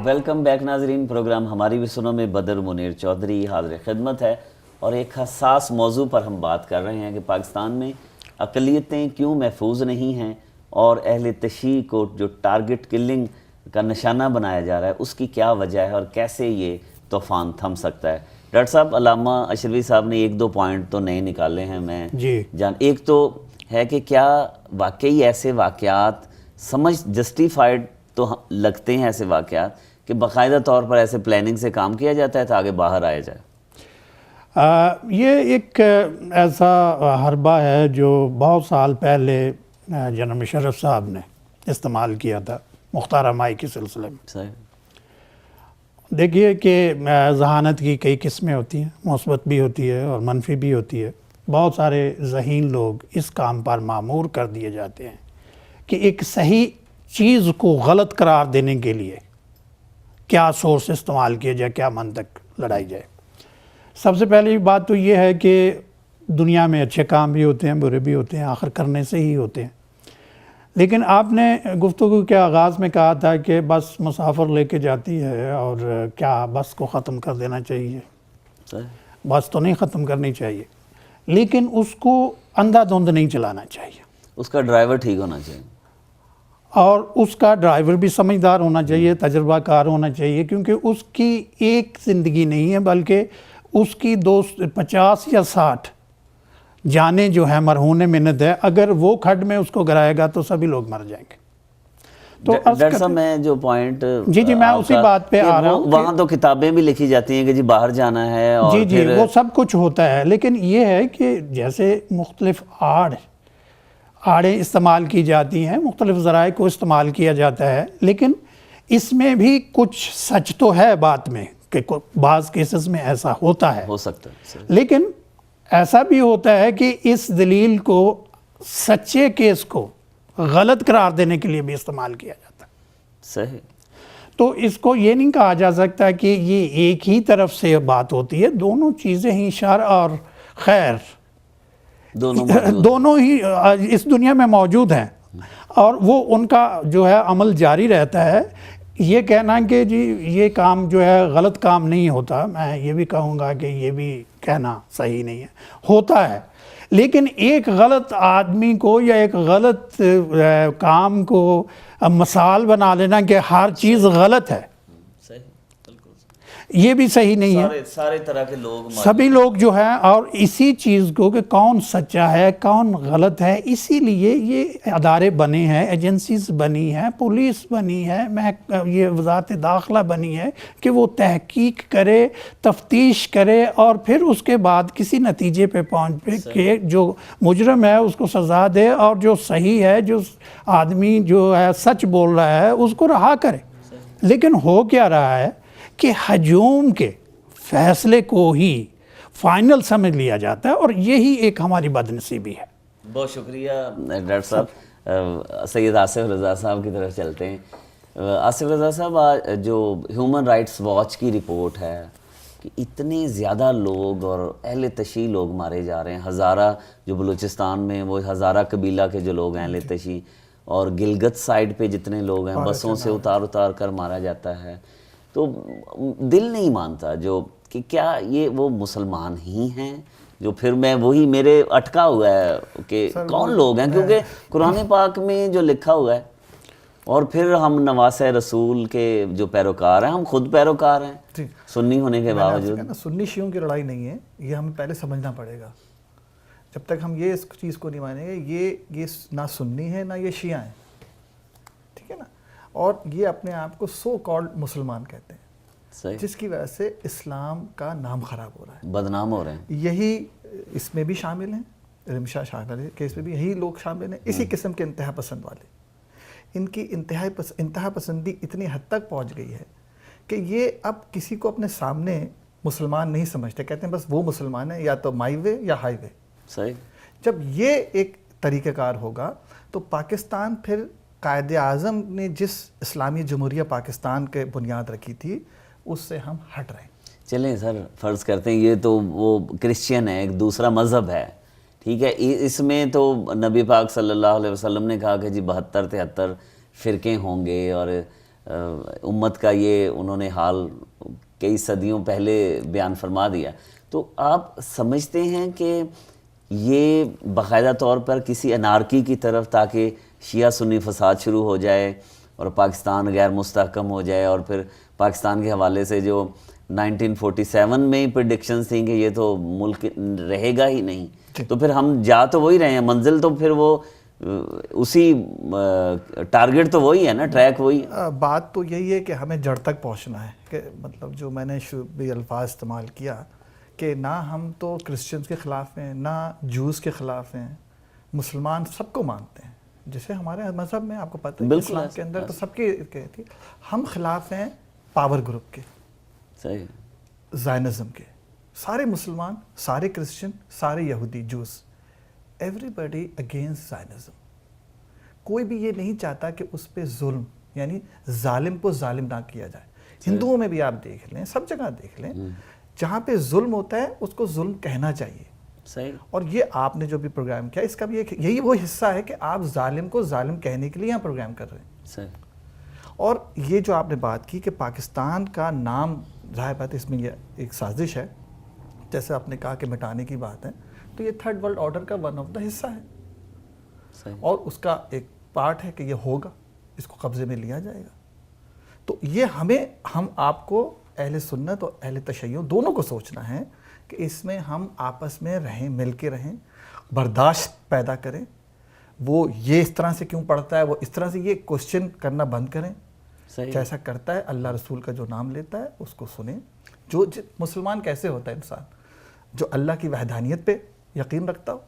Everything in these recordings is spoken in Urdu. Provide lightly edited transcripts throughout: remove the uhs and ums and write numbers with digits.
ویلکم بیک ناظرین، پروگرام ہماری بھی سنو میں بدر منیر چودھری حاضر خدمت ہے، اور ایک حساس موضوع پر ہم بات کر رہے ہیں کہ پاکستان میں اقلیتیں کیوں محفوظ نہیں ہیں اور اہل تشیع کو جو ٹارگٹ کلنگ کا نشانہ بنایا جا رہا ہے اس کی کیا وجہ ہے اور کیسے یہ طوفان تھم سکتا ہے۔ ڈاکٹر صاحب، علامہ اشرفی صاحب نے ایک دو پوائنٹ تو نئے نکالے ہیں، میں ایک تو ہے کہ کیا واقعی ایسے واقعات سمجھ جسٹیفائڈ تو لگتے ہیں ایسے واقعات کہ باقاعدہ طور پر ایسے پلاننگ سے کام کیا جاتا ہے تاکہ باہر آیا جائے؟ یہ ایک ایسا حربہ ہے جو بہت سال پہلے جناب مشرف صاحب نے استعمال کیا تھا مختار مائی کے سلسلے میں۔ صحیح۔ دیکھیے کہ ذہانت کی کئی قسمیں ہوتی ہیں، مثبت بھی ہوتی ہے اور منفی بھی ہوتی ہے۔ بہت سارے ذہین لوگ اس کام پر معمور کر دیے جاتے ہیں کہ ایک صحیح چیز کو غلط قرار دینے کے لیے کیا سورس استعمال کیا جائے، کیا منطق لڑائی جائے۔ سب سے پہلی بات تو یہ ہے کہ دنیا میں اچھے کام بھی ہوتے ہیں، برے بھی ہوتے ہیں، آخر کرنے سے ہی ہوتے ہیں۔ لیکن آپ نے گفتگو کے آغاز میں کہا تھا کہ بس مسافر لے کے جاتی ہے اور کیا بس کو ختم کر دینا چاہیے؟ بس تو نہیں ختم کرنی چاہیے، لیکن اس کو اندھا دھند نہیں چلانا چاہیے۔ اس کا ڈرائیور ٹھیک ہونا چاہیے، اور اس کا ڈرائیور بھی سمجھدار ہونا چاہیے، تجربہ کار ہونا چاہیے، کیونکہ اس کی ایک زندگی نہیں ہے بلکہ اس کی 50 یا 60 جانیں جو ہیں مرہون منت ہے۔ اگر وہ کھڈ میں اس کو گرائے گا تو سبھی لوگ مر جائیں گے۔ تو ڈاکٹر صاحب میں جو پوائنٹ جی میں اسی بات پہ آ رہا ہوں، وہاں تو کتابیں بھی لکھی جاتی ہیں کہ جی باہر جانا ہے اور جی وہ سب کچھ ہوتا ہے، لیکن یہ ہے کہ جیسے مختلف آڑیں استعمال کی جاتی ہیں، مختلف ذرائع کو استعمال کیا جاتا ہے، لیکن اس میں بھی کچھ سچ تو ہے بات میں کہ بعض کیسز میں ایسا ہوتا ہے، ہو سکتا ہے، لیکن ایسا بھی ہوتا ہے کہ اس دلیل کو سچے کیس کو غلط قرار دینے کے لیے بھی استعمال کیا جاتا ہے۔ صحیح۔ تو اس کو یہ نہیں کہا جا سکتا کہ یہ ایک ہی طرف سے بات ہوتی ہے، دونوں چیزیں ہی شر اور خیر دونوں ہی اس دنیا میں موجود ہیں، اور وہ ان کا جو ہے عمل جاری رہتا ہے۔ یہ کہنا کہ جی یہ کام جو ہے غلط کام نہیں ہوتا، میں یہ بھی کہوں گا کہ یہ بھی کہنا صحیح نہیں ہے، ہوتا ہے، لیکن ایک غلط آدمی کو یا ایک غلط کام کو مثال بنا لینا کہ ہر چیز غلط ہے، یہ بھی صحیح نہیں ہے۔ سارے طرح کے لوگ، سبھی لوگ جو ہیں، اور اسی چیز کو کہ کون سچا ہے کون غلط ہے، اسی لیے یہ ادارے بنے ہیں، ایجنسیز بنی ہیں، پولیس بنی ہے، یہ وزارت داخلہ بنی ہے کہ وہ تحقیق کرے، تفتیش کرے، اور پھر اس کے بعد کسی نتیجے پہ پہنچ کے جو مجرم ہے اس کو سزا دے، اور جو صحیح ہے، جو آدمی جو ہے سچ بول رہا ہے اس کو رہا کرے۔ لیکن ہو کیا رہا ہے کہ ہجوم کے فیصلے کو ہی فائنل سمجھ لیا جاتا ہے، اور یہی ایک ہماری بدنصیبی ہے۔ بہت شکریہ ڈاکٹر صاحب۔ سید آصف رضا صاحب کی طرف چلتے ہیں۔ آصف رضا صاحب، جو ہیومن رائٹس واچ کی رپورٹ ہے کہ اتنے زیادہ لوگ اور اہل تشیع لوگ مارے جا رہے ہیں، ہزارہ جو بلوچستان میں وہ ہزارہ قبیلہ کے جو لوگ ہیں اہل تشیع، اور گلگت سائڈ پہ جتنے لوگ ہیں بسوں سے اتار کر مارا جاتا ہے، تو دل نہیں مانتا جو کہ کیا یہ وہ مسلمان ہی ہیں؟ جو پھر میں وہی میرے اٹکا ہوا ہے کہ کون لوگ ہیں، کیونکہ قرآن پاک میں جو لکھا ہوا ہے، اور پھر ہم نواسہ رسول کے جو پیروکار ہیں، ہم خود پیروکار ہیں سنی ہونے کے باوجود۔ سنی شیعوں کی لڑائی نہیں ہے، یہ ہمیں پہلے سمجھنا پڑے گا۔ جب تک ہم یہ اس چیز کو نہیں مانیں گے، یہ نہ سنی ہے نہ یہ شیعہ ہیں، ٹھیک ہے نا، اور یہ اپنے آپ کو سو کالڈ مسلمان کہتے ہیں، جس کی وجہ سے اسلام کا نام خراب ہو رہا ہے، بدنام ہو رہے ہیں۔ یہی اس میں بھی شامل ہیں، رمشا شاہد کیس میں بھی یہی لوگ شامل ہیں، اسی قسم کے انتہا پسند والے۔ ان کی انتہا پسندی اتنی حد تک پہنچ گئی ہے کہ یہ اب کسی کو اپنے سامنے مسلمان نہیں سمجھتے، کہتے ہیں بس وہ مسلمان ہے، یا تو مائی وے یا ہائی وے۔ صحیح۔ جب یہ ایک طریقہ کار ہوگا تو پاکستان پھر قائد اعظم نے جس اسلامی جمہوریہ پاکستان کے بنیاد رکھی تھی اس سے ہم ہٹ رہے ہیں۔ چلیں سر، فرض کرتے ہیں یہ تو وہ کرسچین ہے، ایک دوسرا مذہب ہے، ٹھیک ہے، اس میں تو نبی پاک صلی اللہ علیہ وسلم نے کہا کہ جی 72-73 فرقے ہوں گے، اور امت کا یہ انہوں نے حال کئی صدیوں پہلے بیان فرما دیا. تو آپ سمجھتے ہیں کہ یہ باقاعدہ طور پر کسی انارکی کی طرف تاکہ شیعہ سنی فساد شروع ہو جائے اور پاکستان غیر مستحکم ہو جائے, اور پھر پاکستان کے حوالے سے جو 1947 میں ہی پریڈکشنز تھیں کہ یہ تو ملک رہے گا ہی نہیں, تو پھر ہم جا تو وہی رہے ہیں, منزل تو پھر وہ اسی ٹارگٹ تو وہی ہے نا, ٹریک وہی. بات تو یہی ہے کہ ہمیں جڑ تک پہنچنا ہے, کہ مطلب جو میں نے بھی الفاظ استعمال کیا کہ نہ ہم تو کرسچنز کے خلاف ہیں, نہ جوز کے خلاف ہیں, مسلمان سب کو مانتے ہیں. جیسے ہمارے مذہب میں آپ کو پتہ ہے اسلام کے اندر تو سب کی کہتی ہے, ہم خلاف ہیں پاور گروپ کے, صحیح, زائنزم کے. سارے مسلمان, سارے کرسچن, سارے یہودی, جوز, ایوری بڈی اگینسٹ زائنزم. کوئی بھی یہ نہیں چاہتا کہ اس پہ ظلم, یعنی ظالم کو ظالم نہ کیا جائے. ہندوؤں میں بھی آپ دیکھ لیں, سب جگہ دیکھ لیں, جہاں پہ ظلم ہوتا ہے اس کو ظلم کہنا چاہیے. صحیح. اور یہ آپ نے جو بھی پروگرام کیا, اس کا بھی یہی وہ حصہ ہے کہ آپ ظالم کو ظالم کہنے کے لیے یہاں پروگرام کر رہے ہیں. صحیح. اور یہ جو آپ نے بات کی کہ پاکستان کا نام, ظاہر بات اس میں یہ ایک سازش ہے, جیسے آپ نے کہا کہ مٹانے کی بات ہے, تو یہ تھرڈ ورلڈ آرڈر کا ون آف دا حصہ ہے. صحیح. اور اس کا ایک پارٹ ہے کہ یہ ہوگا, اس کو قبضے میں لیا جائے گا. تو یہ ہم آپ کو اہل سنت اور اہل تشیع دونوں کو سوچنا ہے کہ اس میں ہم آپس میں رہیں, مل کے رہیں, برداشت پیدا کریں. وہ یہ اس طرح سے کیوں پڑھتا ہے, وہ اس طرح سے, یہ کوسچن کرنا بند کریں. جیسا کرتا ہے اللہ رسول کا جو نام لیتا ہے اس کو سنیں. جو مسلمان کیسے ہوتا ہے انسان, جو اللہ کی وحدانیت پہ یقین رکھتا ہو,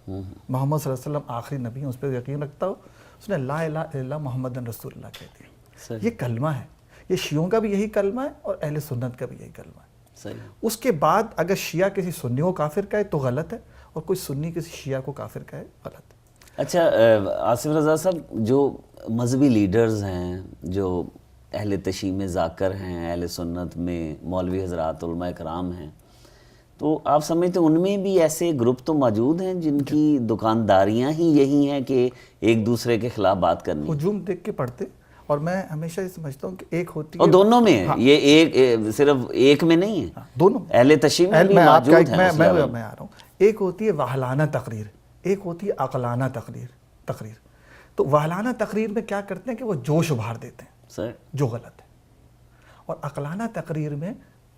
محمد صلی اللہ علیہ وسلم آخری نبی ہیں اس پہ یقین رکھتا ہو, اس نے لا الہ الا اللہ محمد رسول اللہ کہتے ہیں. یہ کلمہ ہے, یہ شیعوں کا بھی یہی کلمہ ہے اور اہل سنت کا بھی یہی کلمہ ہے. اس کے بعد اگر شیعہ کسی سنی کو کافر کہے تو غلط ہے, اور کوئی سنی کسی شیعہ کو کافر کہے غلط ہے. اچھا آصف رضا صاحب, جو مذہبی لیڈرز ہیں, جو اہل تشیع میں ذاکر ہیں, اہل سنت میں مولوی حضرات, علماء کرام ہیں, تو آپ سمجھتے ہیں ان میں بھی ایسے گروپ تو موجود ہیں جن کی دکانداریاں ہی یہی ہیں کہ ایک دوسرے کے خلاف بات کرنی؟ ہجوم دیکھ کے پڑھتے, اور میں ہمیشہ یہ سمجھتا ہوں کہ ایک ہوتی ہے, اور دونوں میں ہے, یہ ایک صرف ایک میں نہیں ہے, دونوں اہل تشیع میں بھی موجود ہیں. میں آ رہا ہوں. ایک ہوتی ہے وحلانہ تقریر, ایک ہوتی ہے عقلانہ تقریر. تو وحلانہ تقریر میں کیا کرتے ہیں کہ وہ جوش ابھار دیتے ہیں جو غلط ہے, اور عقلانہ تقریر میں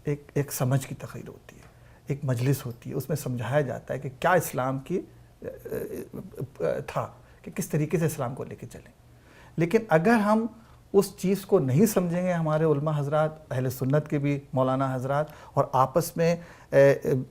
ایک سمجھ کی تقریر ہوتی ہے, ایک مجلس ہوتی ہے, اس میں سمجھایا جاتا ہے کہ کیا اسلام کی تھا, کہ کس طریقے سے اسلام کو لے کے چلیں. لیکن اگر ہم اس چیز کو نہیں سمجھیں گے, ہمارے علماء حضرات, اہل سنت کے بھی مولانا حضرات, اور آپس میں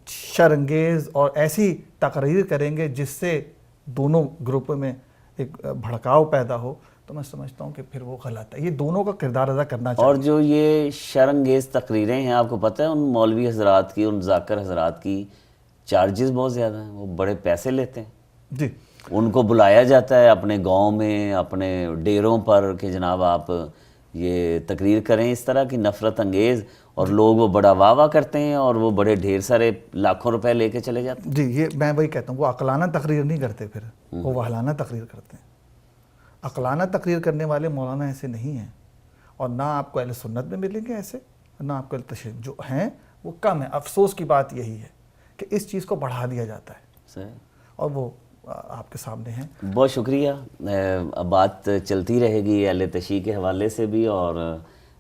شرانگیز اور ایسی تقریر کریں گے جس سے دونوں گروپوں میں ایک بھڑکاؤ پیدا ہو, تو میں سمجھتا ہوں کہ پھر وہ غلط ہے. یہ دونوں کا کردار ادا کرنا چاہیے. اور جو یہ شرانگیز تقریریں ہیں, آپ کو پتہ ہے ان مولوی حضرات کی, ان ذاکر حضرات کی چارجز بہت زیادہ ہیں, وہ بڑے پیسے لیتے ہیں. جی, ان کو بلایا جاتا ہے اپنے گاؤں میں, اپنے ڈیروں پر, کہ جناب آپ یہ تقریر کریں اس طرح کی نفرت انگیز, اور لوگ وہ بڑا واہ واہ کرتے ہیں, اور وہ بڑے ڈھیر سارے لاکھوں روپے لے کے چلے جاتے ہیں. جی, یہ میں وہی کہتا ہوں, وہ عقلانہ تقریر نہیں کرتے, پھر وہ وحلانہ تقریر کرتے ہیں. عقلانہ تقریر کرنے والے مولانا ایسے نہیں ہیں, اور نہ آپ کو اہل سنت میں ملیں گے ایسے, نہ آپ کو اہل تشیع. جو ہیں وہ کم ہیں. افسوس کی بات یہی ہے کہ اس چیز کو بڑھا دیا جاتا ہے, اور وہ آپ کے سامنے ہیں. بہت شکریہ. بات چلتی رہے گی اہل تشیع کے حوالے سے بھی, اور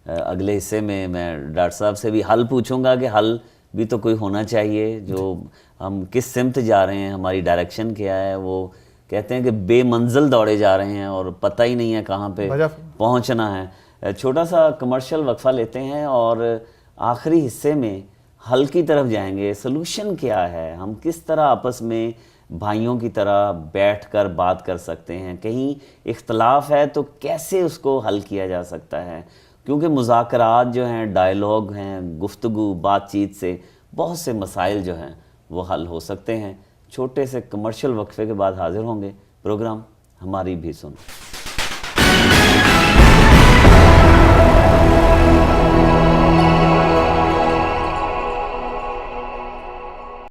اگلے حصے میں ڈاکٹر صاحب سے بھی حل پوچھوں گا کہ حل بھی تو کوئی ہونا چاہیے. جو ہم کس سمت جا رہے ہیں, ہماری ڈائریکشن کیا ہے, وہ کہتے ہیں کہ بے منزل دوڑے جا رہے ہیں اور پتہ ہی نہیں ہے کہاں پہ پہنچنا ہے. چھوٹا سا کمرشل وقفہ لیتے ہیں, اور آخری حصے میں حل کی طرف جائیں گے. سلوشن کیا ہے, ہم کس طرح آپس میں بھائیوں کی طرح بیٹھ کر بات کر سکتے ہیں, کہیں اختلاف ہے تو کیسے اس کو حل کیا جا سکتا ہے, کیونکہ مذاکرات جو ہیں, ڈائیلاگ ہیں, گفتگو بات چیت سے بہت سے مسائل جو ہیں وہ حل ہو سکتے ہیں. چھوٹے سے کمرشل وقفے کے بعد حاضر ہوں گے. پروگرام ہماری بھی سن.